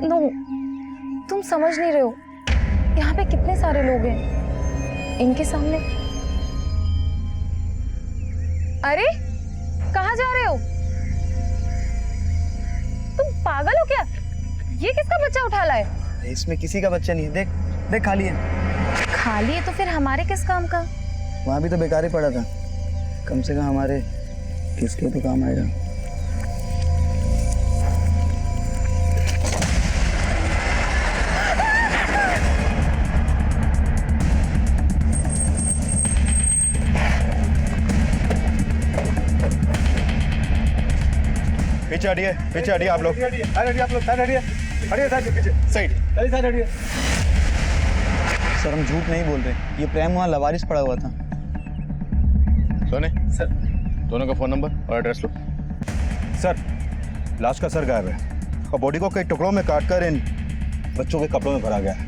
No, तुम समझ नहीं रहे हो। यहाँ पे कितने सारे लोग हैं, इनके सामने। अरे कहाँ जा रहे हो? तुम पागल हो क्या? ये किसका बच्चा उठा लाए? इसमें किसी का बच्चा नहीं है। देख देख, खाली है। खाली है तो फिर हमारे किस काम का? वहां भी तो बेकार ही पड़ा था, कम से कम हमारे किसके तो काम आएगा। पीछे हटिए आप लोग। हटिए। सर हम झूठ नहीं बोल रहे, ये प्रेम वहाँ लवारिस पड़ा हुआ था। सोने सर, दोनों का फोन नंबर और एड्रेस लो। सर, लाश का सर गायब है और बॉडी को कई टुकड़ों में काटकर इन बच्चों के कपड़ों में भरा गया है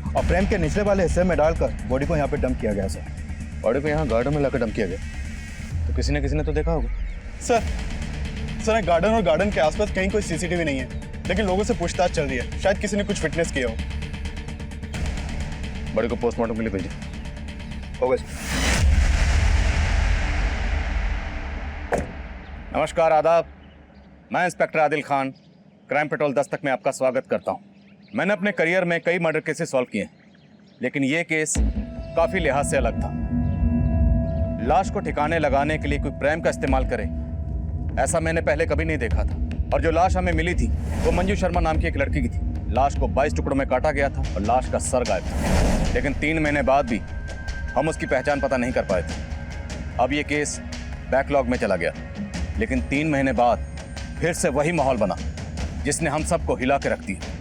और प्रेम के निचले वाले हिस्से में डालकर बॉडी को यहाँ पे डंप किया गया। सर, बॉडी को यहाँ गार्डन में लाकर डंप किया गया तो किसी ने तो देखा होगा। सर गार्डन और गार्डन के आसपास कहीं कोई सीसीटीवी नहीं है, लेकिन लोगों से पूछताछ चल रही है, शायद किसी ने कुछ फिटनेस किया हो। बॉडी को पोस्टमार्टम के लिए भेजिए। हो गया। नमस्कार, आदाब। मैं inspector Adil Khan, crime petrol Dastak में आपका स्वागत करता हूं। मैंने अपने करियर में कई मर्डर केसेस सॉल्व किए, लेकिन यह केस काफी लिहाज से अलग था। लाश को ठिकाने लगाने के लिए कोई प्रेम का इस्तेमाल करे, ऐसा मैंने पहले कभी नहीं देखा था। और जो लाश हमें मिली थी वो मंजू शर्मा नाम की एक लड़की की थी। लाश को 22 टुकड़ों में काटा गया था और लाश का सर गायब था, लेकिन 3 महीने बाद भी हम उसकी पहचान पता नहीं कर पाए थे। अब ये केस बैकलॉग में चला गया, लेकिन 3 महीने बाद फिर से वही माहौल बना जिसने हम सबको हिला के रख दिया।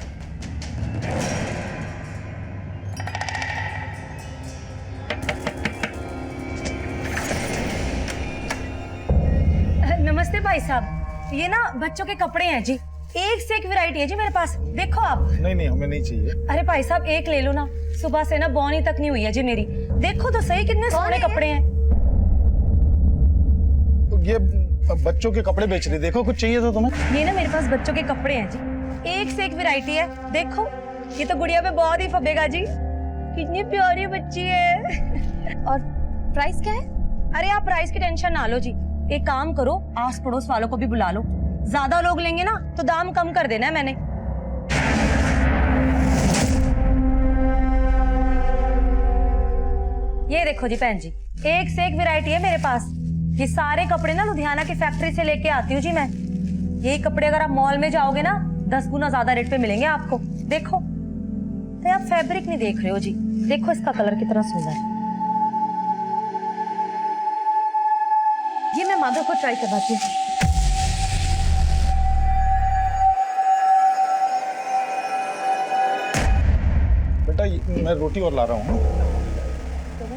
नमस्ते भाई साहब, ये ना बच्चों के कपड़े हैं जी, एक से एक वैरायटी है जी मेरे पास, देखो आप। नहीं हमें नहीं चाहिए। अरे भाई साहब एक ले लो ना, सुबह से ना बौनी तक नहीं हुई है जी मेरी, देखो तो सही कितने सोने कपड़े हैं। तो ये बच्चों के कपड़े बेच रही, देखो कुछ चाहिए था तुम्हें? ये ना मेरे पास बच्चों के कपड़े हैं जी, एक से एक वैरायटी है, देखो ये तो गुड़िया पे बहुत ही फबेगा जी, कितनी प्यारी बच्ची है। और प्राइस क्या है? अरे आप प्राइस की टेंशन ना लो जी, एक काम करो आस पड़ोस वालों को भी बुला लो, ज्यादा लोग लेंगे ना तो दाम कम कर देना है मैंने। ये देखो जी बहन जी, एक से एक वैरायटी है मेरे पास। ये सारे कपड़े ना लुधियाना की फैक्ट्री से लेके आती हूँ जी मैं। यही कपड़े अगर आप मॉल में जाओगे ना 10 गुना ज्यादा रेट पे मिलेंगे आपको। देखो तो आप फैब्रिक नहीं देख रहे हो जी, देखो इसका कलर कितना सुंदर है। ये मैं माधव को ट्राई करवाती हूँ। बेटा मैं रोटी और ला रहा हूँ।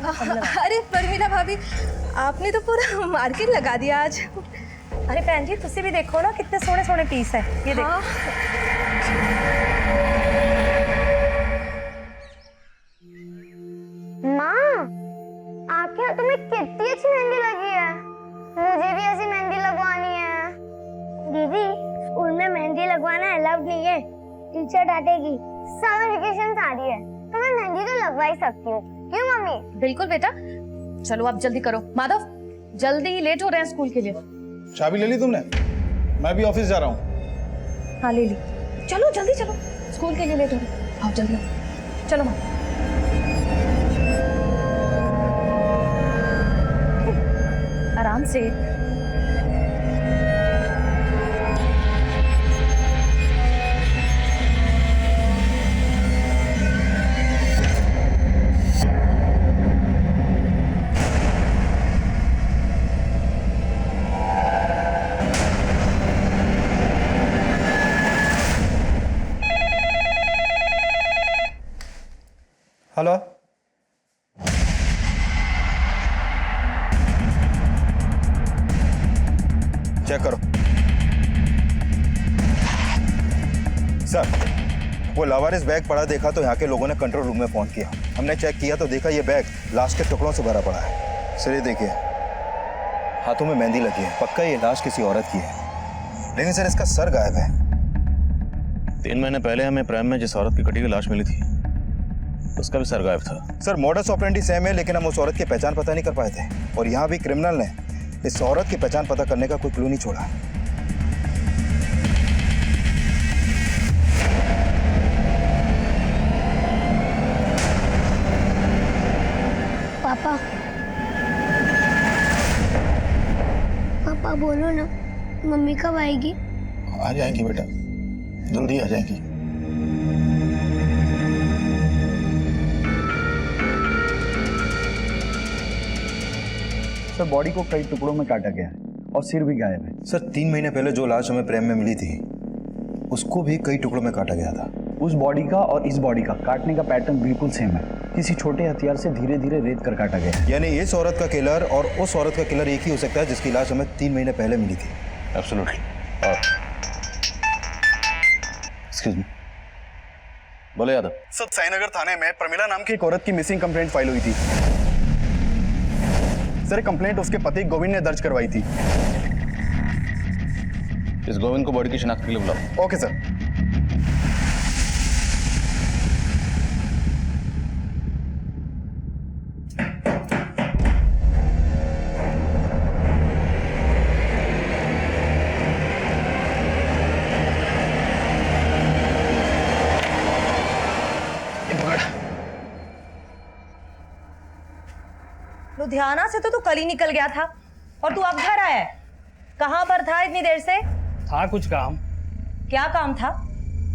अरे परमीला भाभी, आपने तो पूरा मार्केट लगा दिया आज। अरे बहन जी तुसी भी देखो ना कितने सोने सोने पीस है, ये देखो। माँ, आखिर तुम्हें कितनी अच्छी मेहंदी लगी है, मुझे भी ऐसी मेहंदी लगवानी है। दीदी स्कूल में मेहंदी लगवाना अलाउड नहीं है, टीचर डांटेगी। समर वेकेशन आ रही है तो मैं मेहंदी तो लगवा ही सकती हूँ, क्यों मम्मी? बिल्कुल बेटा, चलो आप जल्दी करो। माधव जल्दी, लेट हो रहे हैं स्कूल के लिए। चाबी ले ली तुमने? मैं भी ऑफिस जा रहा हूँ। हाँ ले ली, चलो जल्दी चलो, स्कूल के लिए लेट हो रहे हैं। आओ जल्दी आओ, चलो माँ। आराम से। हेलो, चेक करो। सर, वो लावारिस बैग पड़ा देखा तो यहाँ के लोगों ने कंट्रोल रूम में फोन किया। हमने चेक किया तो देखा ये बैग लाश के टुकड़ों से भरा पड़ा है। सर ये देखिए, हाथों में मेहंदी लगी है, पक्का ये लाश किसी औरत की है। लेकिन सर इसका सर गायब है। 3 महीने पहले हमें प्रेम में जिस औरत की कटी हुई लाश मिली थी उसका भी सर गायब था। सर मॉडस ऑपरेंडी सेम है, लेकिन हम उस औरत की पहचान पता नहीं कर पाए थे। और यहाँ भी क्रिमिनल ने इस औरत की पहचान पता करने का कोई क्लू नहीं छोड़ा। पापा पापा बोलो ना, मम्मी कब आएगी? आ जाएंगी बेटा, जल्दी आ जाएंगी। सर बॉडी को कई टुकड़ों में काटा गया है और सिर भी गायब है। सर 3 महीने पहले जो लाश हमें प्रेम में मिली थी उसको भी कई टुकड़ों में काटा गया था। उस बॉडी का और इस बॉडी का काटने का पैटर्न बिल्कुल सेम है। किसी छोटे हथियार से धीरे धीरे रेत कर काटा गया है। यानी इस औरत का किलर और उस औरत का किलर एक ही हो सकता है जिसकी लाश हमें 3 महीने पहले मिली थी। एब्सोल्युटली। एक्सक्यूज मी, बोले यादव। सर साईनगर थाने में प्रमिला नाम की एक औरत की मिसिंग कंप्लेंट फाइल हुई थी। सर कंप्लेंट उसके पति गोविंद ने दर्ज करवाई थी। इस गोविंद को बॉडी की शिनाख्त के लिए बुलाओ। Okay sir. लुधियाना से तो तू कल ही निकल गया था और तू अब घर आया है। कहाँ पर था इतनी देर से? था कुछ काम। क्या काम था?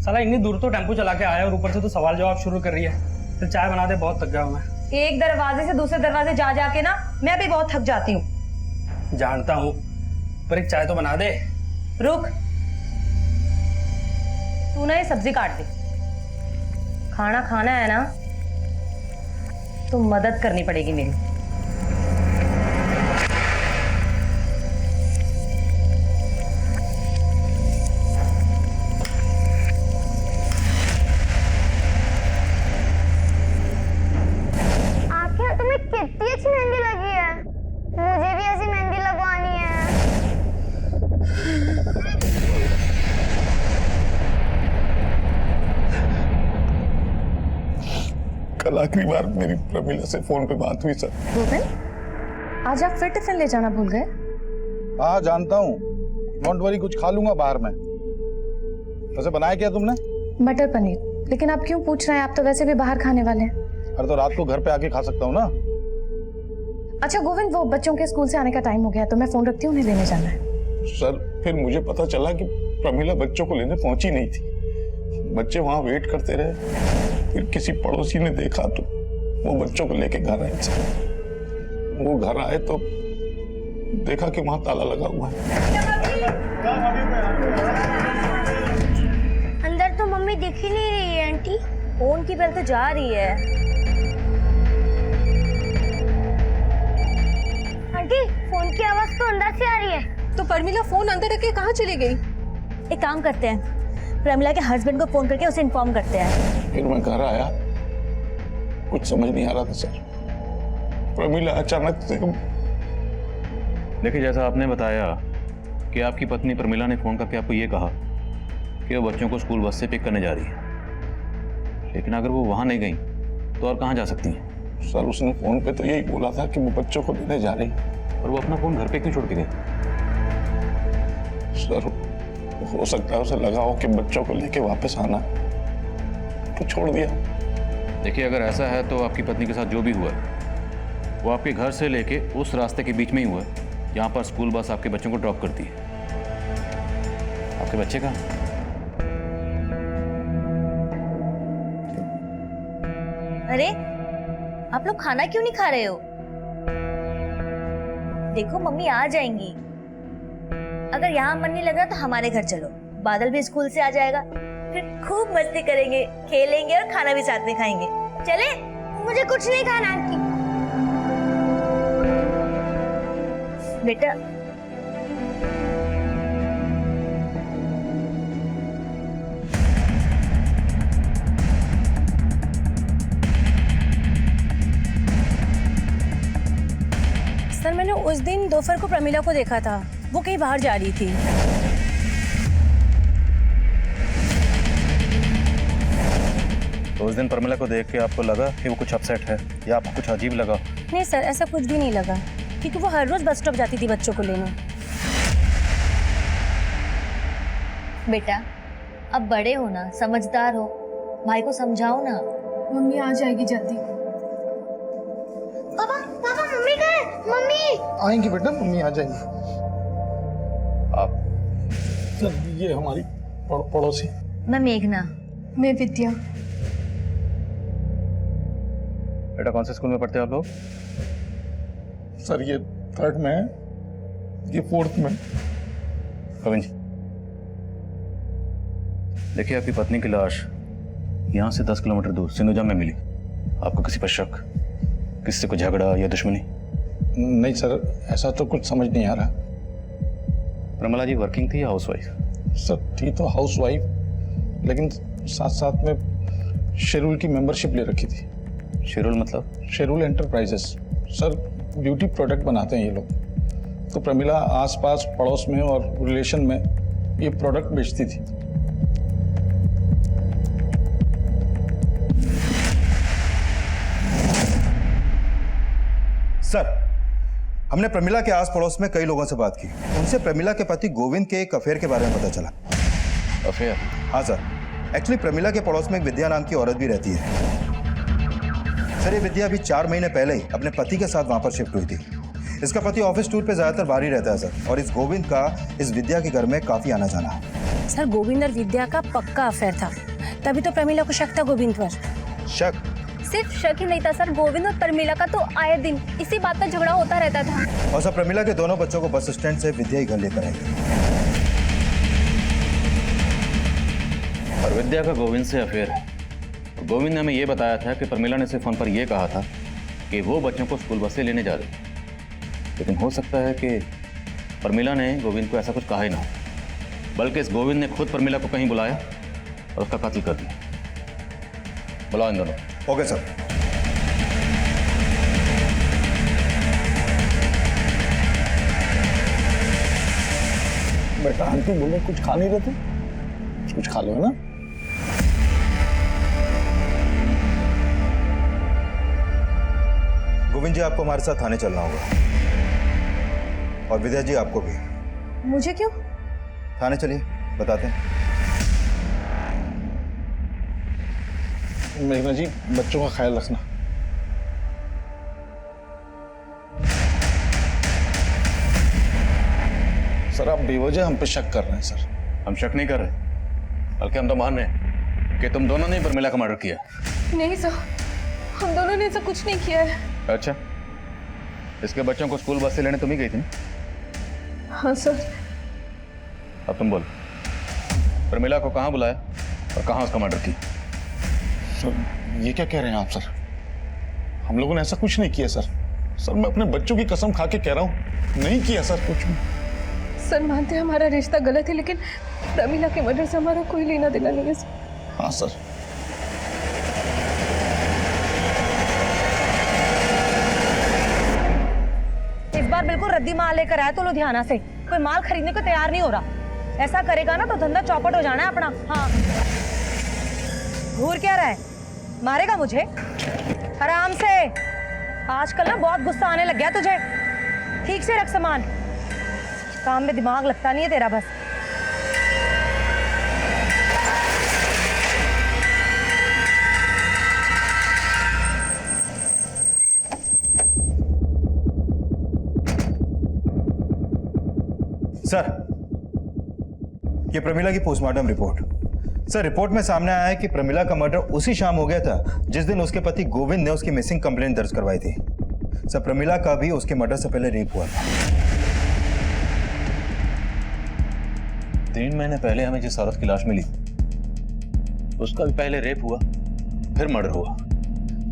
साला इतनी दूर तो टेम्पो चला के आया और ऊपर से तो सवाल जवाब शुरू कर रही है। फिर चाय बना दे, बहुत थक गया हूं मैं। एक दरवाजे से दूसरे दरवाजे जा जाके ना मैं भी बहुत थक जाती हूँ। जानता हूँ, पर एक चाय तो बना दे। रुक, तू ना ये सब्जी काट दे। खाना खाना है ना तो मदद करनी पड़ेगी मेरी। कितनी अच्छी मेहंदी लगी है, मुझे भी ऐसी मेहंदी लगवानी है। कल आखिरी बार मेरी प्रमिला से फोन पे बात हुई सर। गोविंद, आज आप फिर टिफिन ले जाना भूल गए? हाँ जानता हूँ, डोंट वरी, कुछ खा लूंगा बाहर में। वैसे बनाया क्या तुमने? मटर पनीर। लेकिन आप क्यों पूछ रहे हैं? आप तो वैसे भी बाहर खाने वाले हैं। अरे तो रात को घर पे आके खा सकता हूँ ना। अच्छा गोविंद, वो बच्चों के स्कूल से आने का टाइम हो गया तो मैं फोन रखती हूँ, उन्हें लेने जाना है। सर फिर मुझे पता चला कि प्रमिला बच्चों को लेने पहुंची नहीं थी। बच्चे वहां वेट करते रहे। फिर किसी पड़ोसी ने देखा तो वो बच्चों को लेके घर आए। वो घर आए तो देखा कि वहां ताला लगा हुआ है। अंदर तो मम्मी दिख ही नहीं रही है आंटी। फोन की बेल तो जा रही है। आंटी फोन की आवाज तो अंदर से आ रही है। तो प्रमिला फोन अंदर रख के कहाँ चली गई? एक काम करते हैं, प्रमिला के हस्बैंड को फोन करके उसे इन्फॉर्म करते हैं। फिर मैं घर आया, कुछ समझ नहीं आ रहा था सर। प्रमिला अचानक से। देखिए, जैसा आपने बताया कि आपकी पत्नी प्रमिला ने फोन करके आपको ये कहा कि वो बच्चों को स्कूल बस से पिक करने जा रही है, लेकिन अगर वो वहां नहीं गई तो और कहाँ जा सकती हैं? सर उसने फोन पे तो यही बोला था कि वो बच्चों को लेने जा रही है। और वो अपना फोन घर पे क्यों छोड़ के गई? सर हो सकता है उसे लगा हो कि बच्चों को लेके वापस आना, तो छोड़ दिया। देखिए, अगर ऐसा है तो आपकी पत्नी के साथ जो भी हुआ है वो आपके घर से लेके उस रास्ते के बीच में ही हुआ है जहाँ पर स्कूल बस आपके बच्चों को ड्रॉप करती है। आपके बच्चे कहाँ? अरे आप लोग खाना क्यों नहीं खा रहे हो? देखो मम्मी आ जाएंगी। अगर यहाँ मन नहीं लग रहा तो हमारे घर चलो, बादल भी स्कूल से आ जाएगा, फिर खूब मस्ती करेंगे, खेलेंगे और खाना भी साथ में खाएंगे। चले? मुझे कुछ नहीं खाना आंटी। बेटा सर मैंने उस दिन दोपहर को प्रमिला को देखा था, वो कहीं बाहर जा रही थी। तो उस दिन प्रमिला को देख के आपको लगा कि वो कुछ अपसेट है या आपको कुछ अजीब लगा? नहीं सर, ऐसा कुछ भी नहीं लगा, क्योंकि वो हर रोज बस स्टॉप जाती थी बच्चों को लेने। बेटा अब बड़े हो ना, समझदार हो, भाई को समझाओ ना। मम्मी आ जाएगी जल्दी। पापा पापा मम्मी कहाँ है? मम्मी आएंगी बेटा, मम्मी आ जाएंगी। आप सर ये हमारी पड़ोसी। मैं मेघना। मैं विद्या। बेटा कौन से स्कूल में पढ़ते हो आप लोग? सर ये 3rd में है, ये 4th में। गोविंद जी, देखिए आपकी पत्नी की लाश यहाँ से 10 किलोमीटर दूर सिंधुजा में मिली। आपको किसी पर शक, किसी से कोई झगड़ा या दुश्मनी? नहीं सर, ऐसा तो कुछ समझ नहीं आ रहा। प्रमिला जी वर्किंग थी या हाउसवाइफ? सर थी तो हाउसवाइफ, लेकिन साथ साथ में शेरूल की मेंबरशिप ले रखी थी। शेरूल मतलब? शेरूल एंटरप्राइजेस। सर ब्यूटी प्रोडक्ट बनाते हैं ये लोग। तो प्रमिला आसपास पड़ोस में और रिलेशन में ये प्रोडक्ट बेचती थी। सर, हमने प्रमिला के आस पड़ोस में कई लोगों से बात की। उनसे प्रमिला के पति गोविंद के एक अफेयर के बारे में पता चला। अफेयर? हाँ सर, एक्चुअली प्रमिला के पड़ोस में एक विद्या नाम की औरत भी रहती है। सर ये विद्या अभी 4 महीने पहले ही अपने पति के साथ वहां पर शिफ्ट हुई थी। इसका पति ऑफिस टूर पे ज्यादातर बाहर ही रहता है सर, और इस गोविंद का इस विद्या के घर में काफी आना जाना है। सर गोविंद और विद्या का पक्का अफेयर था, तभी तो प्रमिला को शक था गोविंद पर। शक? सिर्फ शक ही नहीं था सर, गोविंद और प्रमिला का तो आए दिन इसी बात पर झगड़ा होता रहता था। और सर प्रमिला के दोनों बच्चों को बस स्टैंड से विद्या ही घर लेकर आई। और विद्या का गोविंद से अफेयर है। गोविंद ने हमें यह बताया था कि प्रमिला ने उसे फोन पर यह कहा था कि वो बच्चों को स्कूल बस से लेने जा रही, लेकिन हो सकता है कि प्रमिला ने गोविंद को ऐसा कुछ कहा ही ना, बल्कि इस गोविंद ने खुद प्रमिला को कहीं बुलाया और उसका कत्ल कर दिया। बुलाओ इन दोनों। Okay sir. बेटा आंटी बोले कुछ खा नहीं रहे थे, कुछ खा लो ना। गोविंद जी आपको हमारे साथ थाने चलना होगा, और विद्या जी आपको भी। मुझे क्यों? थाने चलिए, बताते हैं। मेघना जी बच्चों का ख्याल रखना। सर आप बेवजह हम पे शक कर रहे हैं सर। हम शक नहीं कर रहे, बल्कि हम तो मान रहे हैं कि तुम दोनों ने प्रमिला का मर्डर किया। नहीं सर, हम दोनों ने ऐसा कुछ नहीं किया है। अच्छा, इसके बच्चों को स्कूल बस से लेने तुम ही गई थी ना? हाँ सर। अब तुम बोलो, प्रमिला को कहाँ बुलाया और कहाँ उसका मर्डर किया? सर ये क्या कह रहे हैं आप सर? हम लोगों ने ऐसा कुछ नहीं किया सर। सर मैं अपने बच्चों की कसम खा के कह रहा हूँ, नहीं किया सर कुछ भी। सर मानते हैं हमारा रिश्ता गलत है, लेकिन प्रमिला के मर्डर से हमारा कोई लेना देना नहीं है सर। हाँ सर। इस बार बिल्कुल रद्दी माल लेकर आया तो लुधियाना से, कोई माल खरीदने को तैयार नहीं हो रहा। ऐसा करेगा ना तो धंधा चौपट हो जाना है अपना। हाँ घूर क्या रहा है, मारेगा मुझे? आराम से। आजकल ना बहुत गुस्सा आने लग गया तुझे, ठीक से रख सामान, काम में दिमाग लगता नहीं है तेरा बस। सर ये प्रमिला की पोस्टमार्टम रिपोर्ट। सर रिपोर्ट में सामने आया है कि प्रमिला का मर्डर उसी शाम हो गया था जिस दिन उसके पति गोविंद ने उसकी मिसिंग कंप्लेंट दर्ज करवाई थी। सर प्रमिला का भी उसके मर्डर से पहले रेप हुआ था। 3 महीने पहले हमें जिस औरत की लाश मिली उसका भी पहले रेप हुआ, फिर मर्डर हुआ।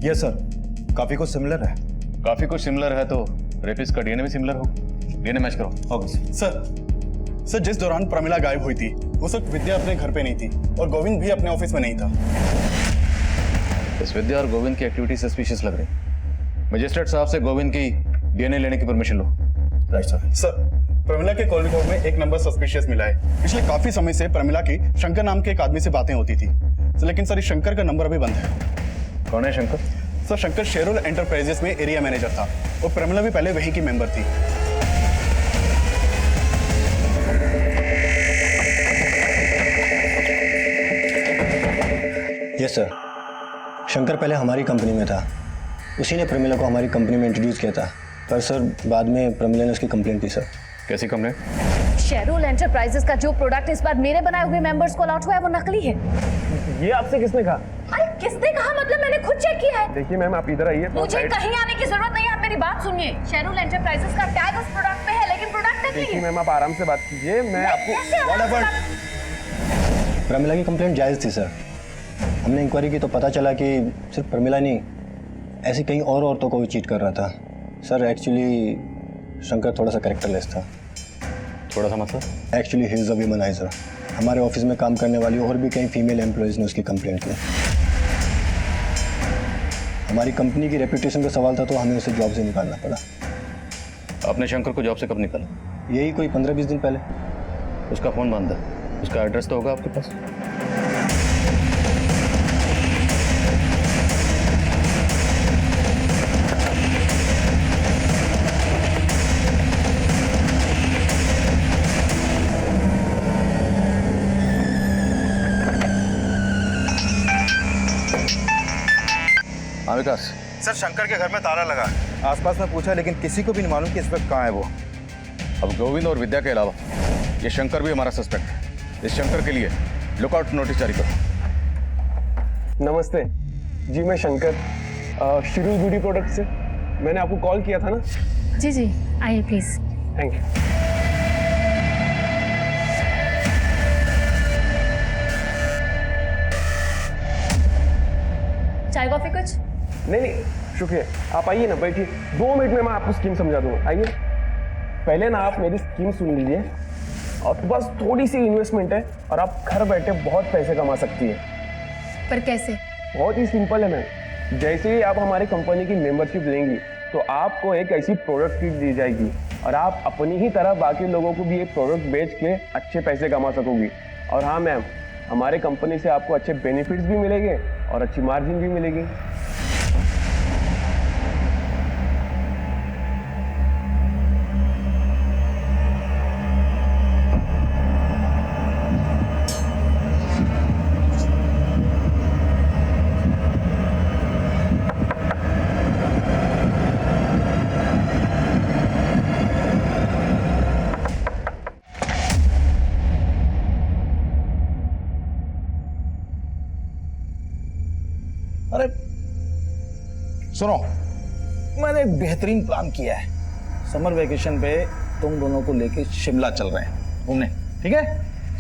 यस सर, काफी कुछ सिमिलर है। काफी कुछ सिमिलर है तो रेपिस्ट का डीएनए भी सिमिलर हो। डीएनए मैच करो। ओके सर जिस दौरान प्रमिला गायब हुई थी उस वक्त विद्या अपने घर पे नहीं थी और गोविंद भी अपने ऑफिस में नहीं था। इस विद्या और गोविंद की एक्टिविटी सस्पिशियस लग रही। मजिस्ट्रेट साहब से गोविंद की डीएनए लेने की परमिशन लो। Right sir. सर प्रमिला के कॉल रिकॉर्ड में एक नंबर सस्पिशियस मिला है। पिछले काफी समय से प्रमिला की शंकर नाम के एक आदमी से बातें होती थी। लेकिन सर इस शंकर का नंबर अभी बंद है। कौन है शंकर? सर शंकर शेरोल एंटरप्राइजेस में एरिया मैनेजर था और प्रमिला भी पहले वहीं की मेंबर थी। यस सर, शंकर पहले हमारी कंपनी में था, उसी ने प्रमिला को हमारी कंपनी में इंट्रोड्यूस किया था, पर सर बाद में प्रमिला ने उसकी कंप्लेंट की सर। कैसी कंप्लेंट? शेरोल एंटरप्राइजेस का जो प्रोडक्ट इस बार मेरे बनाए हुए मेंबर्स को अलॉट हुआ है वो नकली है। ये आपसे किसने कहा? अरे किसने कहा मतलब, मैंने खुद चेक किया है। देखिए मैम, आप इधर आइए। मुझे कहीं आने की जरूरत नहीं है, आप मेरी बात सुनिए। शेरोल एंटरप्राइजेस का टैग उस प्रोडक्ट पे है लेकिन प्रोडक्ट नकली देखिए है। मैम, आप आराम से बात कीजिए, मैं आपको प्रमिला की कंप्लेंट जायज़ थी सर। हमने इंक्वायरी की तो पता चला कि सिर्फ प्रमिला नहीं, ऐसी कई और औरतों को भी चीट कर रहा था सर। एक्चुअली शंकर थोड़ा सा कैरेक्टरलेस था। थोड़ा सा मतलब? Actually he is a womaniser. हमारे ऑफिस में काम करने वाली और भी कई फीमेल एम्प्लॉयज़ ने उसकी कंप्लेंट की। हमारी कंपनी की रेपुटेशन का सवाल था तो हमें उसे जॉब से निकालना पड़ा। आपने शंकर को जॉब से कब निकाला? यही कोई 15-20 दिन पहले। उसका फोन बंद है, उसका एड्रेस तो होगा आपके पास? हाँ विकास। सर शंकर के घर में ताला लगा है। आसपास में पूछा लेकिन किसी को भी नहीं मालूम कि इस वक्त कहाँ है वो। अब गोविंद और विद्या के अलावा ये शंकर भी हमारा सस्पेक्ट है। इस शंकर के लिए लुकआउट नोटिस जारी करो। नमस्ते जी, मैं शंकर शिरू ब्यूटी प्रोडक्ट से। मैंने आपको कॉल किया था ना? जी जी, आइए प्लीज। Thank you. चाय कॉफी कुछ? नहीं शुक्रिया, आप आइए ना, बैठिए। 2 मिनट में मैं आपको स्कीम समझा दूंगा। आइए, पहले ना आप मेरी स्कीम सुन लीजिए, और बस थोड़ी सी इन्वेस्टमेंट है और आप घर बैठे बहुत पैसे कमा सकती है। पर कैसे? बहुत ही सिंपल है मैम। जैसे ही आप हमारी कंपनी की मेंबरशिप लेंगी तो आपको एक ऐसी प्रोडक्ट किट दी जाएगी और आप अपनी ही तरह बाकी लोगों को भी ये प्रोडक्ट बेच के अच्छे पैसे कमा सकोगी। और हाँ मैम, हमारे कंपनी से आपको अच्छे बेनिफिट्स भी मिलेंगे और अच्छी मार्जिन भी मिलेगी। अरे सुनो, मैंने एक बेहतरीन प्लान किया है। समर वेकेशन पे तुम दोनों को लेके शिमला चल रहे हैं घूमने, ठीक है?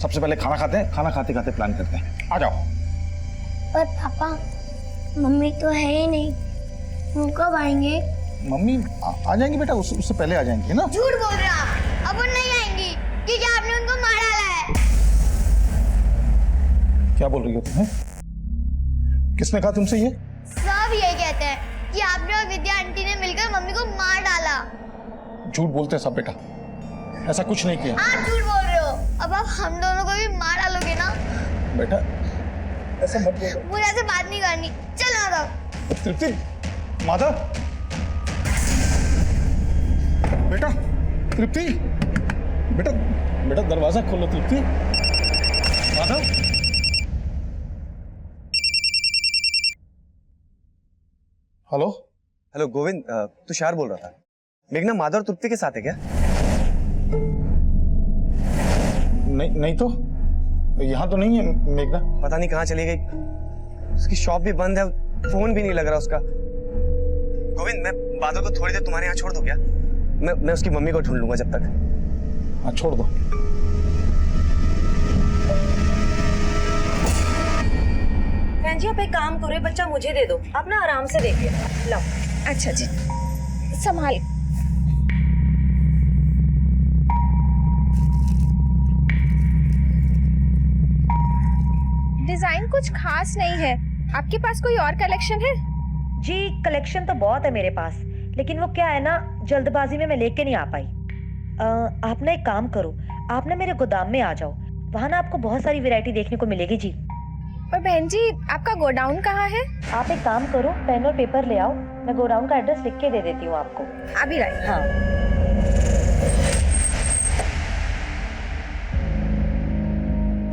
सबसे पहले खाना खाते हैं, खाना खाते खाते प्लान करते हैं। आ जाओ। पर पापा, मम्मी तो है ही नहीं, वो कब आएंगे? मम्मी आ जाएंगी बेटा, उससे पहले आ जाएंगी, है ना? झूठ बोल रहे आप, अब वो नहीं आएंगी क्योंकि आपने उनको मार डाला है। क्या बोल रही हो तुम्हें? किसने कहा तुमसे ये? सब यही कहते हैं कि आपने और विद्या आंटी ने मिलकर मम्मी को मार डाला। झूठ बोलते हैं सब बेटा, ऐसा कुछ नहीं किया। आप झूठ बोल रहे हो। अब आप हम दोनों को भी मार डालोगे ना? बेटा ऐसा मत बोलो। मुझे ऐसे बात नहीं करनी। चलो माधव। तृप्ति, माधव, बेटा तृप्ति, बेटा बेटा दरवाजा खोलो तृप्ति। माधव, हेलो हेलो गोविंद, तुषार बोल रहा था। मेघना माधव और तृप्ति के साथ है क्या? नहीं तो यहाँ तो नहीं है मेघना। पता नहीं कहाँ चली गई। उसकी शॉप भी बंद है, फोन भी नहीं लग रहा उसका। गोविंद, मैं माधव को थोड़ी देर तुम्हारे यहाँ छोड़ दूं क्या? मैं उसकी मम्मी को ढूंढ लूंगा जब तक। हाँ छोड़ दो। बहन जी, आप एक काम करो, बच्चा मुझे दे दो, आप ना आराम से देखिए। लो। अच्छा जी, संभाल। डिजाइन कुछ खास नहीं है, आपके पास कोई और कलेक्शन है? जी कलेक्शन तो बहुत है मेरे पास, लेकिन वो क्या है ना, जल्दबाजी में मैं लेके नहीं आ पाई। आप ना एक काम करो, आप ना मेरे गोदाम में आ जाओ, वहाँ ना आपको बहुत सारी वैरायटी देखने को मिलेगी जी। पर बहन जी आपका गोडाउन कहाँ है? आप एक काम करो, पेन और पेपर ले आओ, मैं गोडाउन का एड्रेस लिख के दे देती हूँ आपको। अभी लाई। हाँ।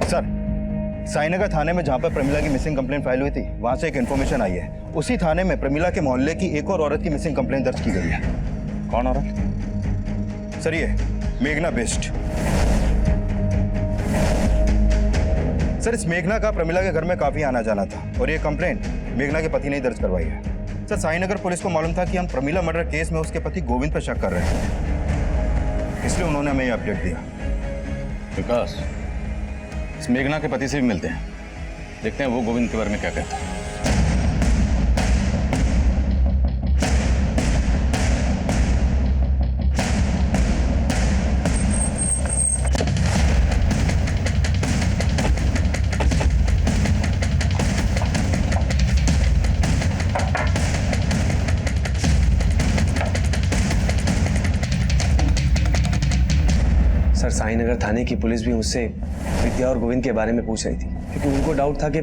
सर, साईनगर थाने में जहाँ पर प्रमिला की मिसिंग कंप्लेंट फाइल हुई थी, वहाँ से एक इन्फॉर्मेशन आई है। उसी थाने में प्रमिला के मोहल्ले की एक और औरत की मिसिंग कंप्लेंट दर्ज की गई है। कौन औरत? सर, ये मेघना बिष्ट। सर, इस मेघना का प्रमिला के घर में काफी आना जाना था और ये कंप्लेंट मेघना के पति ने दर्ज करवाई है। सर, साईनगर पुलिस को मालूम था कि हम प्रमिला मर्डर केस में उसके पति गोविंद पर शक कर रहे हैं, इसलिए उन्होंने हमें ये अपडेट दिया। विकास, इस मेघना के पति से भी मिलते हैं, देखते हैं वो गोविंद के बारे में क्या कहता है। सर, साईनगर थाने की पुलिस भी मुझसे विद्या और गोविंद के बारे में पूछ रही थी, क्योंकि उनको डाउट था कि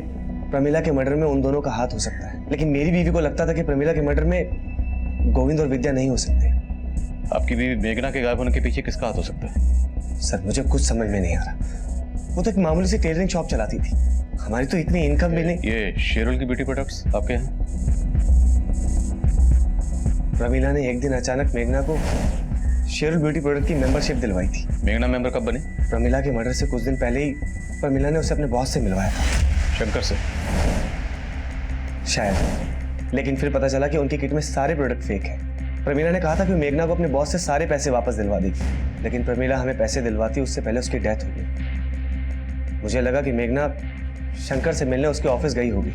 प्रमिला के मर्डर में उन दोनों का हाथ हो सकता है। लेकिन मेरी बीवी को लगता था कि प्रमिला के मर्डर में गोविंद और विद्या नहीं हो सकते। आपकी बीवी मेघना के गायब होने के पीछे किसका हाथ हो सकता है? सर, मुझे कुछ समझ में नहीं आ रहा। वो तो एक मामूली सी टेलरिंग शॉप चलाती थी, हमारी तो इतनी इनकम भी नहीं। ये शेरुल की ब्यूटी प्रोडक्ट्स आपके हैं? प्रमिला ने एक दिन अचानक मेघना को शेरुल ब्यूटी प्रोडक्ट की मेंबरशिप दिलवाई थी। मेघना मेंबर कब बनी? प्रमिला के मर्डर से कुछ दिन पहले ही प्रमिला ने उसे अपने बॉस से मिलवाया था। शंकर से? शायद, लेकिन फिर पता चला कि उनकी किट में सारे प्रोडक्ट फेक है। प्रमिला ने कहा था कि मेघना को अपने बॉस से सारे पैसे वापस दिलवा देगी, लेकिन प्रमिला हमें पैसे दिलवाती उससे पहले उसकी डेथ हो गई। मुझे लगा कि मेघना शंकर से मिलने उसके ऑफिस गई होगी,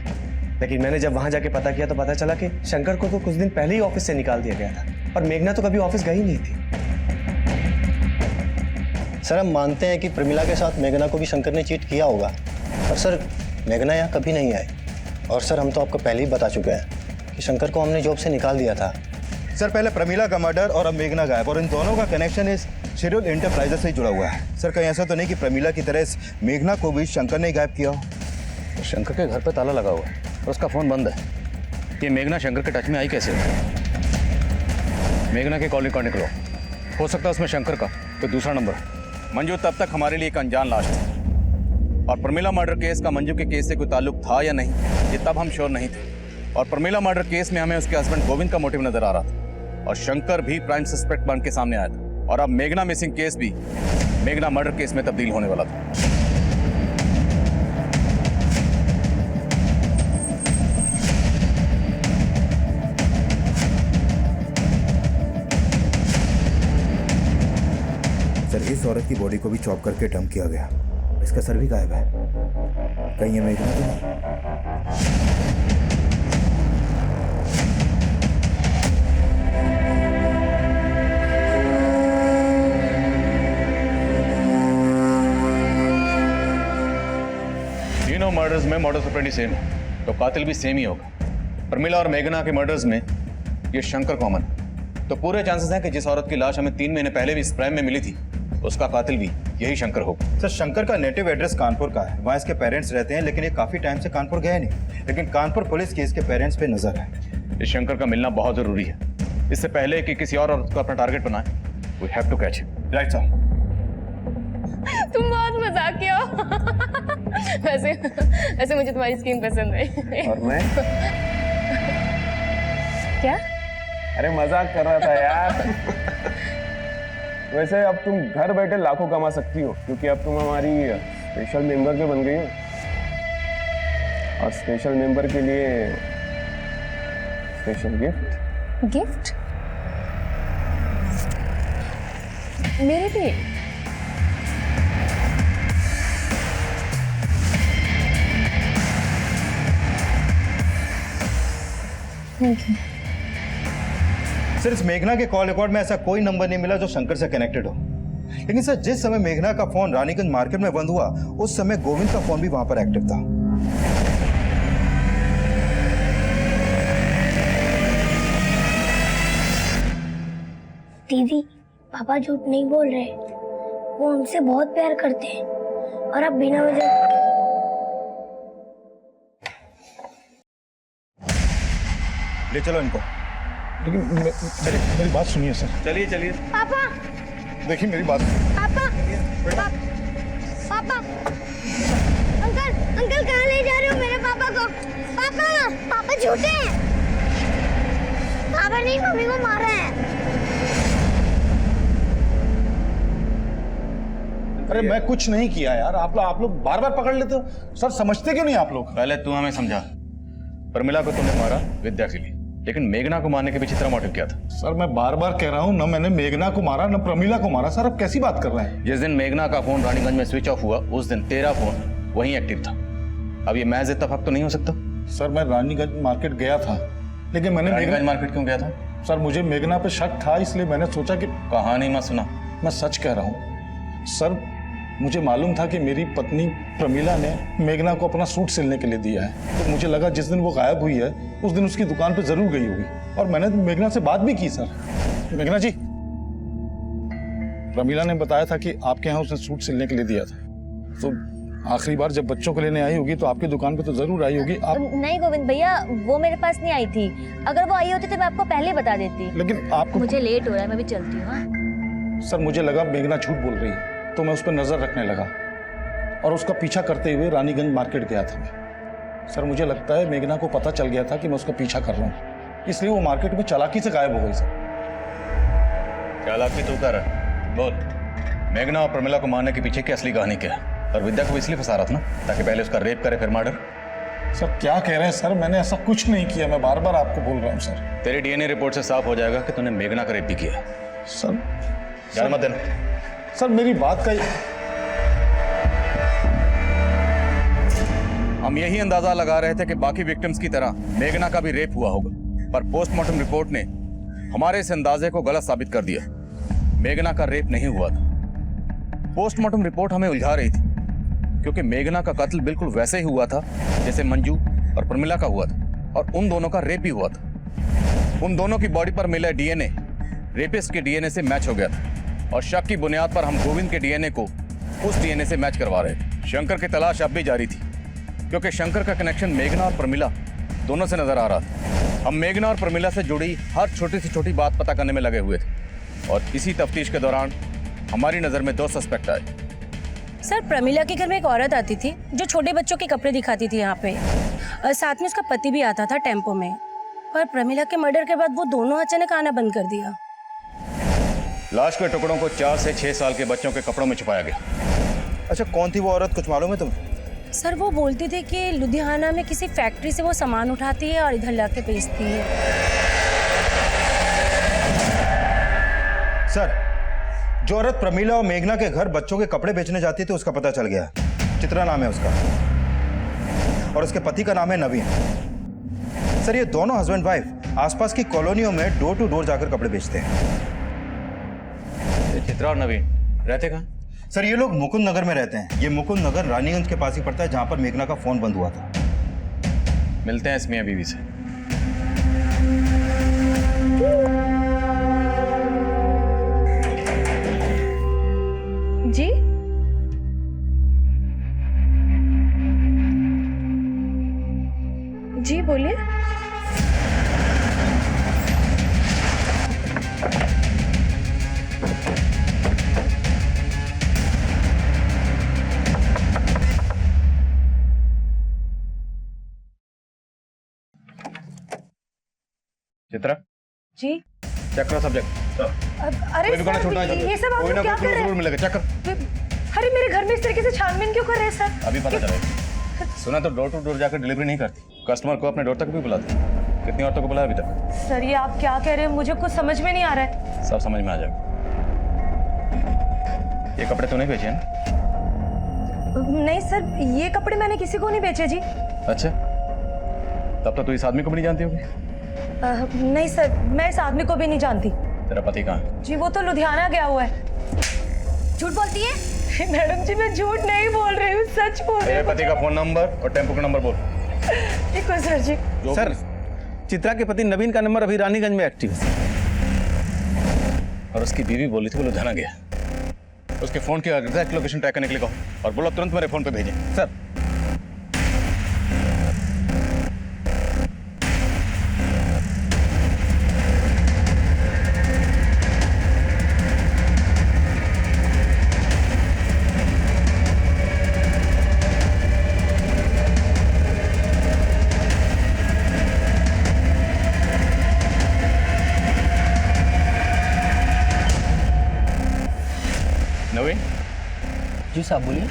लेकिन मैंने जब वहां जाके पता किया तो पता चला कि शंकर को तो कुछ दिन पहले ही ऑफिस से निकाल दिया गया था और मेघना तो कभी ऑफिस गई नहीं थी। सर, हम मानते हैं कि प्रमिला के साथ मेघना को भी शंकर ने चीट किया होगा, पर सर मेघना यहाँ कभी नहीं आई। और सर, हम तो आपको पहले ही बता चुके हैं कि शंकर को हमने जॉब से निकाल दिया था। सर, पहले प्रमिला का मर्डर और अब मेघना गायब, और इन दोनों का कनेक्शन इस शेरुल एंटरप्राइजेस से ही जुड़ा हुआ है। सर, कहीं ऐसा तो नहीं कि प्रमिला की तरह इस मेघना को भी शंकर ने गायब किया हो? तो शंकर के घर पे ताला लगा हुआ है और उसका फोन बंद है। ये मेघना शंकर के टच में आई कैसे? मेघना के कॉल रिकॉर्ड निकलो, हो सकता है उसमें शंकर का कोई दूसरा नंबर। मंजू तब तक हमारे लिए एक अनजान लाश थी, और प्रमिला मर्डर केस का मंजू के केस से कोई ताल्लुक था या नहीं, ये तब हम श्योर नहीं थे। और प्रमिला मर्डर केस में हमें उसके हस्बैंड गोविंद का मोटिव नजर आ रहा था, और शंकर भी प्राइम सस्पेक्ट बन के सामने आया था। और अब मेघना मिसिंग केस भी मेघना मर्डर केस में तब्दील होने वाला था। सर, इस औरत की बॉडी को भी चॉप करके डंप किया गया, इसका सर भी गायब है। कहीं ये मेघना तो नहीं? तीनों मर्डर्स में मॉडस ऑपरेंडी सेम है, तो कातिल भी सेम ही होगा। प्रमिला और मेघना के मर्डर्स में ये शंकर कॉमन, तो पूरे चांसेस हैं कि जिस औरत की लाश हमें 3 महीने पहले भी इस प्राइम में मिली थी, उसका कातिल भी यही शंकर होगा। सर, शंकर का नेटिव एड्रेस कानपुर का है, वहाँ इसके पेरेंट्स रहते हैं, लेकिन ये काफी टाइम से कानपुर गए नहीं। लेकिन कानपुर पुलिस की इसके पेरेंट्स पे नजर है। इस शंकर का मिलना बहुत जरूरी है, इससे पहले कि किसी और औरत को अपना टारगेट बनाए। We have to catch him. Right sir? तुम बहुत मजाकिया हो। वैसे मुझे तुम्हारी स्किन पसंद है। और मैं? क्या? अरे मजाक कर रहा था यार। वैसे अब तुम घर बैठे लाखों कमा सकती हो, क्योंकि अब तुम हमारी स्पेशल मेंबर भी बन गई हो, और स्पेशल मेंबर के लिए स्पेशल गिफ्ट। गिफ्ट? मेरे लिए? Thank you. सर, इस मेघना के कॉल रिकॉर्ड में ऐसा कोई नंबर नहीं मिला जो शंकर से कनेक्टेड हो। लेकिन सर, जिस समय मेघना का फोन रानीगंज मार्केट में बंद हुआ, उस समय गोविंद का फोन भी वहां पर एक्टिव था। दीदी, पापा झूठ नहीं बोल रहे, वो हमसे बहुत प्यार करते हैं, और अब बिना वजह ले चलो इनको। लेकिन मेरी बात सुनिए सर। चलिए चलिए। पापा देखिए मेरी बात। पापा पापा अंकल अंकल कहाँ ले जा रहे हो मेरे पापा को? पापा पापा झूठे हैं। पापा नहीं मम्मी को मारा है। अरे मैं कुछ नहीं किया यार, आप लोग बार बार पकड़ लेते हो सर। समझते क्यों नहीं आप लोग? पहले तू हमें समझा। प्रमिला को तुमने मारा विद्या के लिए, लेकिन मेघना को मारने के पीछे तेरा मोटिव क्या था? सर मैं बार बार कह रहा हूँ, न मैंने मेघना को मारा न प्रमिला को मारा। सर आप कैसी बात कर रहे हैं? जिस दिन मेघना का फोन रानीगंज में स्विच ऑफ हुआ उस दिन तेरा फोन वहीं एक्टिव था। अब ये महज इत्तेफाक तो नहीं हो सकता? सर मैं रानीगंज मार्केट गया था, लेकिन मैंने रानीगंज मार्केट क्यों गया था? सर मुझे मेघना पे शक था, इसलिए मैंने सोचा कि कहानी मत सुना। मैं सच कह रहा हूँ सर। मुझे मालूम था कि मेरी पत्नी प्रमिला ने मेघना को अपना सूट सिलने के लिए दिया है, तो मुझे लगा जिस दिन वो गायब हुई है उस दिन उसकी दुकान पे जरूर गई होगी। और मैंने मेघना से बात भी की सर। मेघना जी, प्रमिला ने बताया था कि आपके यहाँ उसने सूट सिलने के लिए दिया था, तो आखिरी बार जब बच्चों को लेने आई होगी तो आपकी दुकान पे तो जरूर आई होगी। आप नहीं गोविंद भैया, वो मेरे पास नहीं आई थी। अगर वो आई होती तो मैं आपको पहले बता देती। लेकिन आपको मुझे लेट हो रहा है, मैं भी चलती हूँ। सर मुझे लगा मेघना झूठ बोल रही है, तो मैं उस पर नजर रखने लगा और उसका पीछा करते हुए रानीगंज मार्केट गया था मैं। सर मुझे लगता है मेघना को पता चल गया था कि मैं उसका पीछा कर रहा हूँ, इसलिए वो मार्केट में चालाकी से गायब हो गई। सर चालाकी तू कर, बोल मेघना और प्रमिला को मारने के पीछे की असली कहानी क्या है? और विद्या को इसलिए फंसा रहा था ना ताकि पहले उसका रेप करे फिर मर्डर। सर क्या कह रहे हैं सर? मैंने ऐसा कुछ नहीं किया, मैं बार बार आपको बोल रहा हूँ सर। तेरी डीएनए रिपोर्ट से साफ हो जाएगा कि तूने मेघना का रेप भी किया है। सर जान मत देना। सर मेरी बात का हम यही अंदाजा लगा रहे थे कि बाकी विक्टिम्स की तरह मेघना का भी रेप हुआ होगा, पर पोस्टमार्टम रिपोर्ट ने हमारे इस अंदाजे को गलत साबित कर दिया। मेघना का रेप नहीं हुआ था। पोस्टमार्टम रिपोर्ट हमें उलझा रही थी क्योंकि मेघना का कत्ल बिल्कुल वैसे ही हुआ था जैसे मंजू और प्रमिला का हुआ था, और उन दोनों का रेप भी हुआ था। उन दोनों की बॉडी पर मिला डीएनए रेपिस्ट के डीएनए से मैच हो गया था, और शक की बुनियाद पर हम गोविंद के डीएनए को उस डीएनए से मैच करवा रहे थे। शंकर की तलाश अब भी जारी थी क्योंकि शंकर का कनेक्शन मेघना और प्रमिला दोनों से नजर आ रहा था। हम मेघना और प्रमिला से जुड़ी हर छोटी से छोटी बात पता करने में लगे हुए थे, और इसी तफ्तीश के दौरान हमारी नजर में 2 सस्पेक्ट आए। सर प्रमिला के घर में एक औरत आती थी जो छोटे बच्चों के कपड़े दिखाती थी यहाँ पे, और साथ में उसका पति भी आता था टेम्पो में। पर प्रमिला के मर्डर के बाद वो दोनों अचानक आना बंद कर दिया। लाश के टुकड़ों को 4 से 6 साल के बच्चों के कपड़ों में छुपाया गया। अच्छा कौन थी वो औरत, कुछ मालूम है तुम्हें? सर वो बोलती थी कि लुधियाना में किसी फैक्ट्री से वो सामान उठाती है और इधर लाके बेचती है। सर जो औरत प्रमिला और मेघना के घर बच्चों के कपड़े बेचने जाती थी उसका पता चल गया। चित्रा नाम है उसका, और उसके पति का नाम है नवीन। सर ये दोनों हस्बैंड वाइफ आसपास की कॉलोनियों में डोर टू डोर जाकर कपड़े बेचते हैं। चित्रा और नवीन रहते कहाँ? सर ये लोग मुकुंद नगर में रहते हैं। ये मुकुंद नगर रानीगंज के पास ही पड़ता है जहां पर मेघना का फोन बंद हुआ था। मिलते हैं इस मियां बीवी से। जी जी बोलिए। चित्रा जी चेक करो सब्जेक्ट। अरे कोई भी गाना छोड़ना है ये सब आप कोई ना क्या कोई कर रहे जरूर मिलेगा। चेक कर। हैं? अरे मेरे घर में इस तरीके से छानबीन क्यों कर रहे हैं सर? अभी पता चलेगा। सुना तो डोर टू डोर जाकर डिलीवरी नहीं करती, कस्टमर को अपने डोर तक भी बुलाती। कितनी औरतों को बुलाया अभी तक? सर ये आप क्या कह रहे हैं? मुझे कुछ समझ में नहीं आ रहा है। सब समझ में आ जाएगा। ये कपड़े तो नहीं बेचे हैं ना? नहीं सर, ये कपड़े मैंने किसी को नहीं बेचे जी। अच्छा, तब तो तू इस आदमी को भी नहीं जानती होगी। नहीं सर, मैं इस आदमी को भी नहीं जानती। तेरा पति कहाँ है? जी वो तो लुधियाना गया हुआ है। झूठ बोलती है? मैडम जी मैं झूठ नहीं बोल रही हूँ, सच बोल रही तेरे हूँ। पति का फोन नंबर और टेम्पो का नंबर बोल। देखो सर जी। सर चित्रा के पति नवीन का नंबर अभी रानीगंज में एक्टिव है, और उसकी बीवी बोली थी वो लुधियाना गया। उसके फोन की एग्जैक्ट लोकेशन ट्रैक करने के लिए कहो और बोलो तुरंत मेरे फोन पे भेजें। सर जी साहब बोलिए।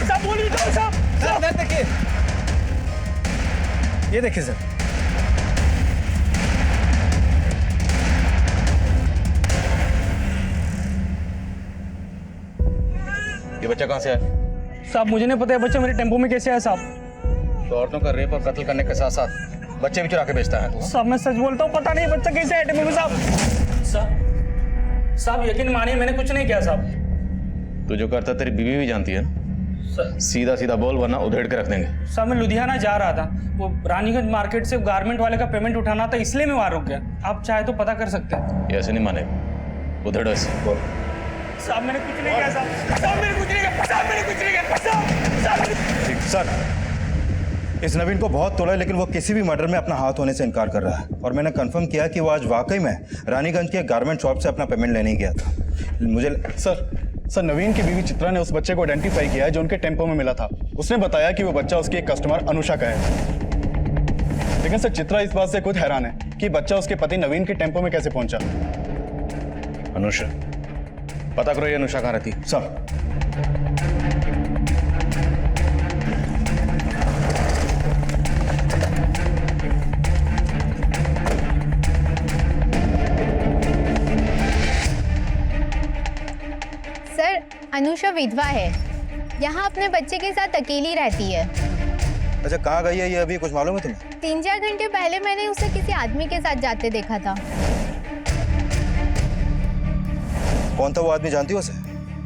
साहब बोलिए साहब। सर देखिए, ये देखिए सर। ये बच्चा कहाँ से आया? साहब मुझे नहीं पता है बच्चा मेरे टेम्पो में कैसे आया साहब। तो औरतों का रेप और कत्ल करने के साथ साथ बच्चे भी चुरा के बेचता है। साहब मैं सच बोलता हूँ, पता नहीं बच्चा कैसे आया टेम्पो में साहब। साहब यकीन मानिए मैंने कुछ नहीं किया साहब। तू जो करता तेरी बीवी भी जानती है ना। सीधा सीधा बोल वरना उधेड़ के रख देंगे। साहब मैं लुधियाना जा रहा था, वो रानीगंज मार्केट से गारमेंट वाले का पेमेंट उठाना था, इसलिए मैं वहां रुक गया। आप चाहे तो पता कर सकते हैं। ये ऐसे नहीं मानेगा, उधेड़ो ऐसे बोल। साहब मैंने कुछ नहीं किया साहब। साहब मैंने कुछ नहीं किया। साहब मैंने कुछ नहीं किया। साहब सर, इस नवीन को बहुत तोड़ा, लेकिन वो किसी भी मर्डर में अपना हाथ होने से इनकार कर रहा है। और मैंने कंफर्म किया कि वो आज वाकई में रानीगंज के गारमेंट शॉप से अपना पेमेंट लेने गया था। मुझे सर नवीन की बीवी चित्रा ने उस बच्चे को आइडेंटिफाई किया है जो उनके टेम्पो में मिला था। उसने बताया कि वो बच्चा उसकी एक कस्टमर अनुषा का है। लेकिन सर चित्रा इस बात से खुद हैरान है कि बच्चा उसके पति नवीन के टेम्पो में कैसे पहुंचा। अनुषा, पता करो ये अनुषा कहाँ रहती। सर अनुषा विधवा है, यहाँ अपने बच्चे के साथ अकेली रहती है। अच्छा, कहाँ गई है ये, अभी कुछ मालूम है तुम्हें? 3-4 घंटे पहले मैंने उसे किसी आदमी के साथ जाते देखा था। कौन था वो आदमी, जानती हो उसे?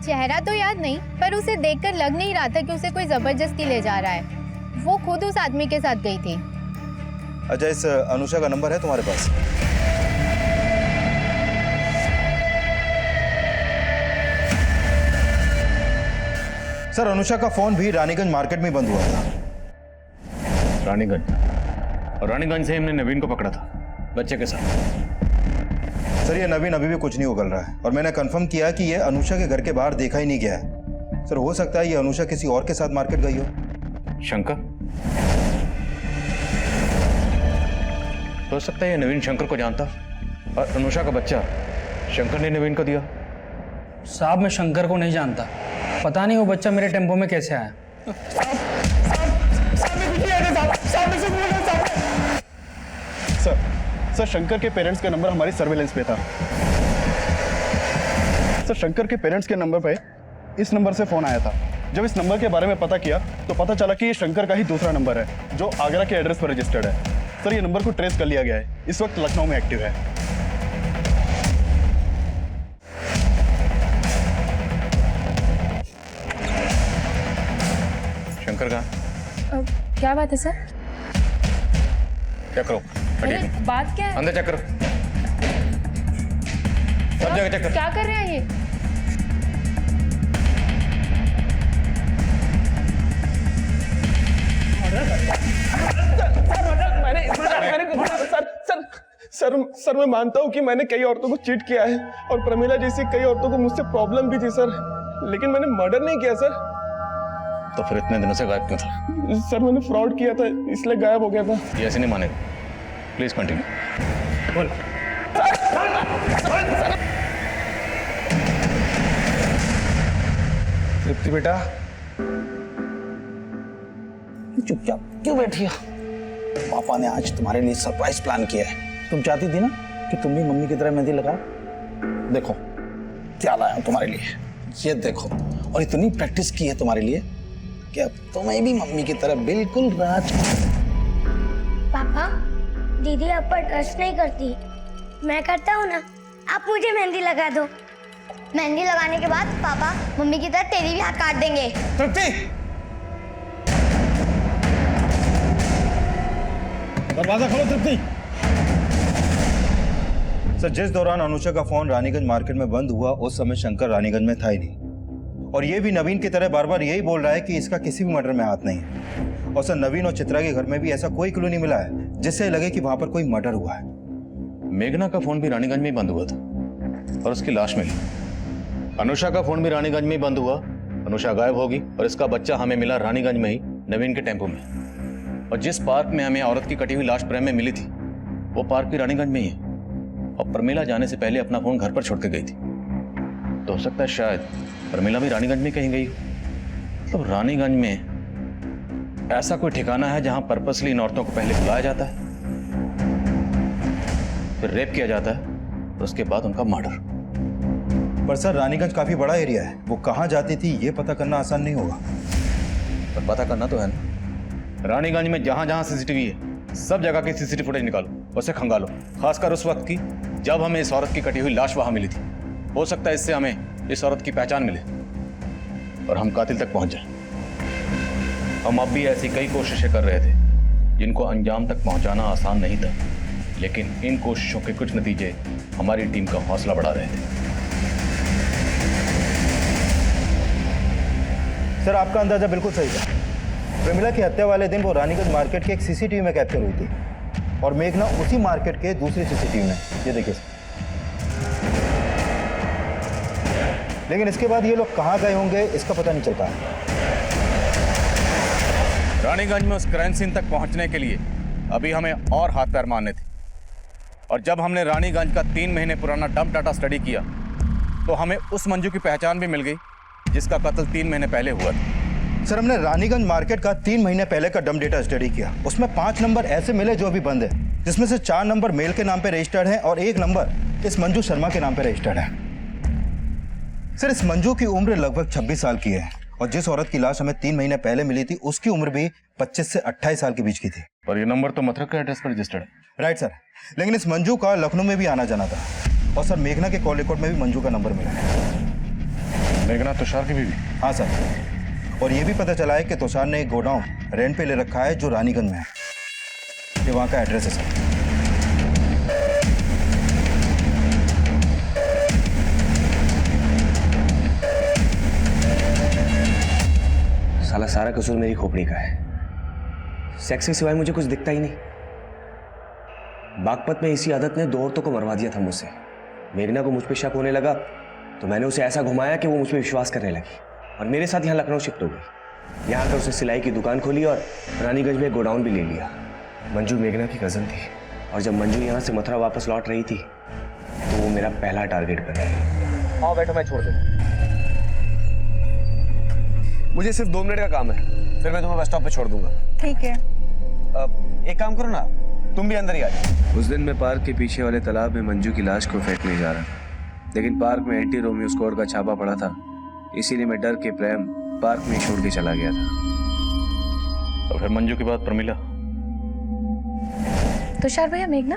चेहरा तो याद नहीं, पर उसे देखकर लग नहीं रहा था कि उसे कोई जबरदस्ती ले जा रहा है। वो खुद उस आदमी के साथ गई थी। अच्छा, इस अनुषा का नंबर है तुम्हारे पास? सर, अनुषा का फोन भी रानीगंज मार्केट में बंद हुआ था। रानीगंज? और रानीगंज से हमने नवीन को पकड़ा था बच्चे के साथ। सर, ये नवीन अभी भी कुछ नहीं उगल रहा है और मैंने कंफर्म किया कि ये अनुषा के घर के बाहर देखा ही नहीं गया है। सर, हो सकता है ये अनुषा किसी और के साथ मार्केट गई हो। शंकर? हो सकता है ये नवीन शंकर को जानता और अनुषा का बच्चा शंकर ने नवीन को दिया। साहब मैं शंकर को नहीं जानता, पता नहीं वो बच्चा मेरे टेम्पो में कैसे आया। सर शंकर के पेरेंट्स का नंबर हमारी सर्वेलेंस पे था। सर, शंकर के पेरेंट्स के नंबर पे इस नंबर से फोन आया था। जब इस नंबर के बारे में पता किया तो पता चला कि ये शंकर का ही दूसरा नंबर है जो आगरा के एड्रेस पर रजिस्टर्ड है। सर, ये नंबर को ट्रेस कर लिया गया है, इस वक्त लखनऊ में एक्टिव है। शंकर कहाँ? क्या बात है सर? चेक करो। अरे बात क्या है? अंदर चेक करो, सब जगह चेक करो। क्या कर रहे हैं ये? सर मैं मानता हूँ कि मैंने कई औरतों को चीट किया है और प्रमिला जैसी कई औरतों को मुझसे प्रॉब्लम भी थी सर, लेकिन मैंने मर्डर नहीं किया सर। तो फिर इतने दिनों से गायब क्यों था? सर मैंने फ्रॉड किया था इसलिए गायब हो गया था। ये ऐसे नहीं मानेगा, प्लीज कंटिन्यू। बोल। तृप्ति बेटा, चुपचाप क्यों बैठी हो? पापा ने आज तुम्हारे लिए सरप्राइज प्लान किया है। तुम चाहती थी ना कि तुम भी मम्मी की तरह मेहंदी लगाओ। देखो क्या लाया हूं तुम्हारे लिए, ये देखो। और इतनी प्रैक्टिस की है तुम्हारे लिए कि अब तुम्हें भी मम्मी की तरह बिल्कुल राज। पापा, दीदी आप पर ट्रस्ट नहीं करती, मैं करता हूँ ना। आप मुझे मेहंदी लगा दो। मेहंदी लगाने के बाद पापा मम्मी की तरह तेरी भी हाथ काट देंगे। तृप्ति, दरवाजा खोलो। तृप्ति। सर, जिस दौरान अनुषा का फोन रानीगंज मार्केट में बंद हुआ उस समय शंकर रानीगंज में था ही नहीं। और ये भी नवीन की तरह बार बार यही बोल रहा है कि इसका किसी भी मर्डर में हाथ नहीं है। और सर, नवीन और चित्रा के घर में भी ऐसा कोई क्लू नहीं मिला है जिससे लगे कि वहां पर कोई मर्डर हुआ है। मेघना का फोन भी रानीगंज में ही बंद हुआ था और उसकी लाश मिली। अनुषा का फोन भी रानीगंज में ही बंद हुआ, अनुषा गायब होगी और इसका बच्चा हमें मिला रानीगंज में ही नवीन के टेम्पो में। और जिस पार्क में हमें औरत की कटी हुई लाश प्रेम में मिली थी वो पार्क भी रानीगंज में ही है। और प्रमीला जाने से पहले अपना फोन घर पर छोड़ के गई थी। तो हो सकता है शायद प्रमीला भी रानीगंज में कहीं गई हो। तो रानीगंज में ऐसा कोई ठिकाना है जहां पर्पसली इन औरतों को पहले बुलाया जाता है, फिर रेप किया जाता है और उसके बाद उनका मर्डर। पर सर रानीगंज काफी बड़ा एरिया है, वो कहाँ जाती थी ये पता करना आसान नहीं होगा। पर पता करना तो है ना। रानीगंज में जहां जहां सीसीटीवी है सब जगह की सीसीटीवी फुटेज निकालो, उसे खंगालो, खासकर उस वक्त की जब हमें इस औरत की कटी हुई लाश वहां मिली थी। हो सकता है इससे हमें इस औरत की पहचान मिले और हम कातिल तक पहुंच जाएं। हम अब भी ऐसी कई कोशिशें कर रहे थे जिनको अंजाम तक पहुंचाना आसान नहीं था, लेकिन इन कोशिशों के कुछ नतीजे हमारी टीम का हौसला बढ़ा रहे थे। सर आपका अंदाजा बिल्कुल सही था। प्रमिला की हत्या वाले दिन वो रानीगंज मार्केट के एक सीसीटीवी में कैप्चर हुई थी और मेघना उसी मार्केट के दूसरी सीसीटीवी में। ये देखिए सर। लेकिन इसके बाद ये लोग कहाँ गए होंगे इसका पता नहीं चलता। रानीगंज में उस क्राइम सीन तक पहुंचने के लिए अभी हमें और हाथ पैर मारने थे, और जब हमने रानीगंज का 3 महीने पुराना डंप डाटा स्टडी किया तो हमें उस मंजू की पहचान भी मिल गई जिसका कत्ल 3 महीने पहले हुआ था। सर हमने रानीगंज मार्केट का 3 महीने पहले का डंप डेटा स्टडी किया। उसमें 5 नंबर ऐसे मिले जो अभी बंद है, जिसमें से 4 नंबर मेल के नाम पे रजिस्टर्ड है और 1 नंबर इस मंजू शर्मा के नाम पे रजिस्टर्ड है। सर इस मंजू की उम्र लगभग 26 साल की है और जिस औरत की लाश हमें 3 महीने पहले मिली थी उसकी उम्र भी 25 से 28 साल के बीच की थी। और ये नंबर तो मथुरा के एड्रेस पर रजिस्टर्ड है। राइट सर, लेकिन इस मंजू का लखनऊ में भी आना जाना था और सर मेघना के कॉल रिकॉर्ड में भी मंजू का नंबर मिला है। मेघना तुषार की बीवी? हाँ सर, और ये भी पता चला है कि तुषार ने एक गोडाउन रेंट पे ले रखा है जो रानीगंज में है। ये वहाँ का एड्रेस है सर। साला सारा कसूर मेरी खोपड़ी का है। सेक्स के सिवाय मुझे कुछ दिखता ही नहीं। बागपत में इसी आदत ने 2 औरतों को मरवा दिया था मुझसे। मेघना को मुझ पे शक होने लगा तो मैंने उसे ऐसा घुमाया कि वो मुझ पे विश्वास करने लगी और मेरे साथ यहाँ लखनऊ शिफ्ट हो गई। यहाँ आकर उसने सिलाई की दुकान खोली और रानीगंज में एक गोडाउन भी ले लिया। मंजू मेघना की कज़न थी और जब मंजू यहाँ से मथुरा वापस लौट रही थी तो वो मेरा पहला टारगेट बन गई। आओ बैठो, मैं छोड़ दूँ। मुझे सिर्फ 2 मिनट का काम है, फिर मैं तुम्हें बस स्टॉप पे छोड़ दूंगा। ठीक है। एक काम करो ना, तुम भी अंदर ही आ जाओ। उस दिन मैं पार्क के पीछे वाले तालाब में मंजू की लाश को फेंकने जा रहा था, लेकिन पार्क में एंटी रोमियो स्क्वाड का छापा पड़ा था, इसीलिए मैं डर के प्रेम पार्क में छोड़ के चला गया था। तो फिर मंजू के बाद प्रमिला? तुषार भैया मेघना?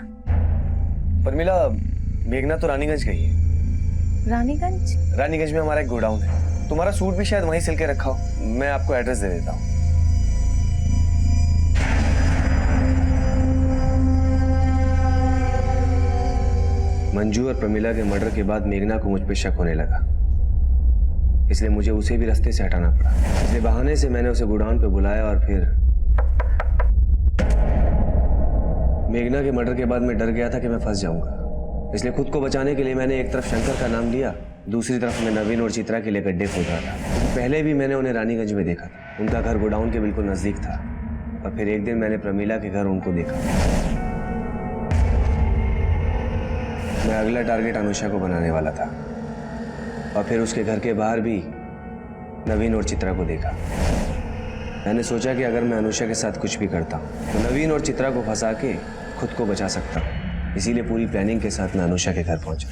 प्रमिला, मेघना तो रानीगंज गई है। रानीगंज? रानीगंज में हमारा एक गोडाउन है, तुम्हारा सूट भी शायद वहीं सिल के रखा हो। मैं आपको एड्रेस दे देता हूँ। मंजू और प्रमिला के मर्डर के बाद मेघना को मुझ पे शक होने लगा, इसलिए मुझे उसे भी रास्ते से हटाना पड़ा। इसलिए बहाने से मैंने उसे गोडाउन पे बुलाया और फिर मेघना के मर्डर के बाद मैं डर गया था कि मैं फंस जाऊंगा, इसलिए खुद को बचाने के लिए मैंने एक तरफ शंकर का नाम लिया, दूसरी तरफ मैं नवीन और चित्रा के लिए गड्ढे खोद रहा था। पहले भी मैंने उन्हें रानीगंज में देखा था, उनका घर गोडाउन के बिल्कुल नजदीक था, और फिर एक दिन मैंने प्रमिला के घर उनको देखा। मैं अगला टारगेट अनुषा को बनाने वाला था, और फिर उसके घर के बाहर भी नवीन और चित्रा को देखा। मैंने सोचा कि अगर मैं अनुषा के साथ कुछ भी करता हूँ तो नवीन और चित्रा को फंसा के खुद को बचा सकता हूँ, इसीलिए पूरी प्लानिंग के साथ मैं अनुषा के घर पहुंचा।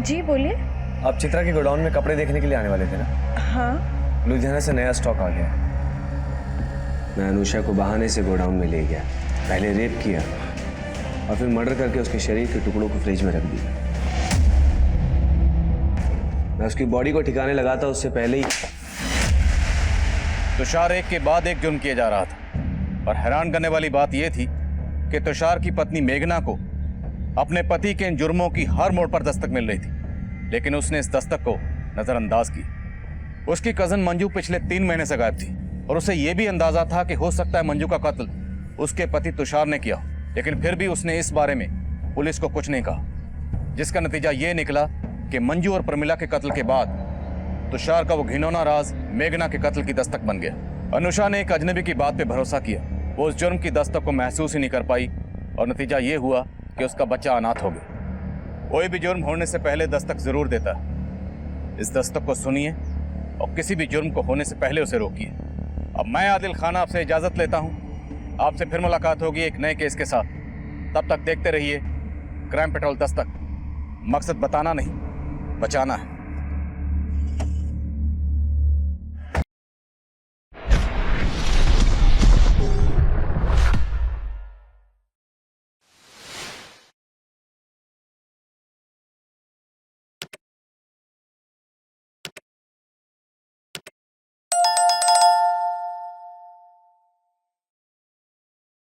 जी बोलिए। आप चित्रा के गोडाउन में कपड़े देखने के लिए आने वाले थे ना? हाँ। लुधियाना से नया स्टॉक आ गया। मैं अनुषा को बहाने से गोडाउन में ले गया, पहले रेप किया और फिर मर्डर करके उसके शरीर के टुकड़ों को फ्रिज में रख दिया। मैं उसकी बॉडी को ठिकाने लगाता उससे पहले ही तुषार एक के बाद एक जुर्म किए जा रहा था, और हैरान करने वाली बात यह थी कि तुषार की पत्नी मेघना को अपने पति के इन जुर्मों की हर मोड़ पर दस्तक मिल रही थी, लेकिन उसने इस दस्तक को नजरअंदाज की। उसकी कजन मंजू पिछले 3 महीने से गायब थी और उसे यह भी अंदाजा था कि हो सकता है मंजू का कत्ल उसके पति तुषार ने किया, लेकिन फिर भी उसने इस बारे में पुलिस को कुछ नहीं कहा, जिसका नतीजा ये निकला कि मंजू और प्रमिला के कत्ल के बाद तुषार का वो घिनौना राज मेघना के कत्ल की दस्तक बन गया। अनुषा ने एक अजनबी की बात पे भरोसा किया, वो उस जुर्म की दस्तक को महसूस ही नहीं कर पाई और नतीजा ये हुआ कि उसका बच्चा अनाथ हो गया। कोई भी जुर्म होने से पहले दस्तक जरूर देता है। इस दस्तक को सुनिए और किसी भी जुर्म को होने से पहले उसे रोकिए। अब मैं आदिल खान आपसे इजाजत लेता हूँ। आपसे फिर मुलाकात होगी एक नए केस के साथ। तब तक देखते रहिए क्राइम पेट्रोल दस्तक। मकसद बताना नहीं, बचाना है।